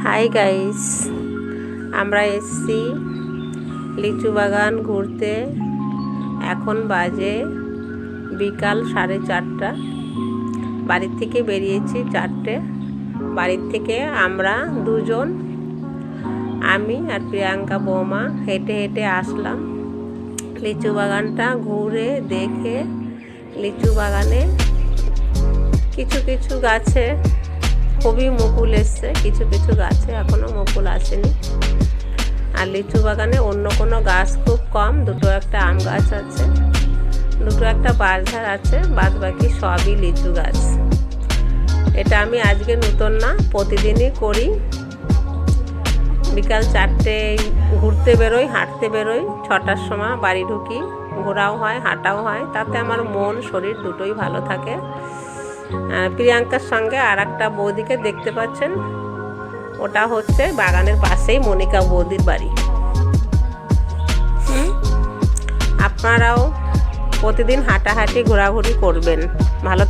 Hi guys, আমরা এসেছি লিচু বাগান ঘুরতে। এখন বাজে বিকাল 4:30। বাড়ির থেকে বেরিয়েছি 4টে। বাড়ির থেকে আমরা দুজন, আমি আর প্রিয়াঙ্কা বৌমা হেঁটে হেঁটে আসলাম লিচু বাগানটা ঘুরে দেখে। লিচু বাগানে কিছু কিছু গাছে খুবই মুকুল এসছে, কিছু কিছু গাছে এখনো মুকুল আসেনি। আর লিচু বাগানে অন্য কোনো গাছ খুব কম, দুটো একটা আম গাছ আছে, দুটো একটা বাঁশঝাড় আছে, বাদ বাকি সবই লিচু গাছ। এটা আমি আজকে নতুন না, প্রতিদিনই করি। বিকাল 4টে ঘুরতে বেরোই, হাঁটতে বেরোই, 6টার সময় বাড়ি ঢুকি। ঘোরাও হয়, হাঁটাও হয়, তাতে আমার মন শরীর দুটোই ভালো থাকে। প্রিয়াঙ্কার সঙ্গে আর একটা বৌদিকে দেখতে পাচ্ছেন, ওটা হচ্ছে বাগানের পাশেই মনিকা বৌদির বাড়ি। আপনারাও প্রতিদিন হাঁটাহাঁটি ঘোরাঘুরি করবেন। ভালো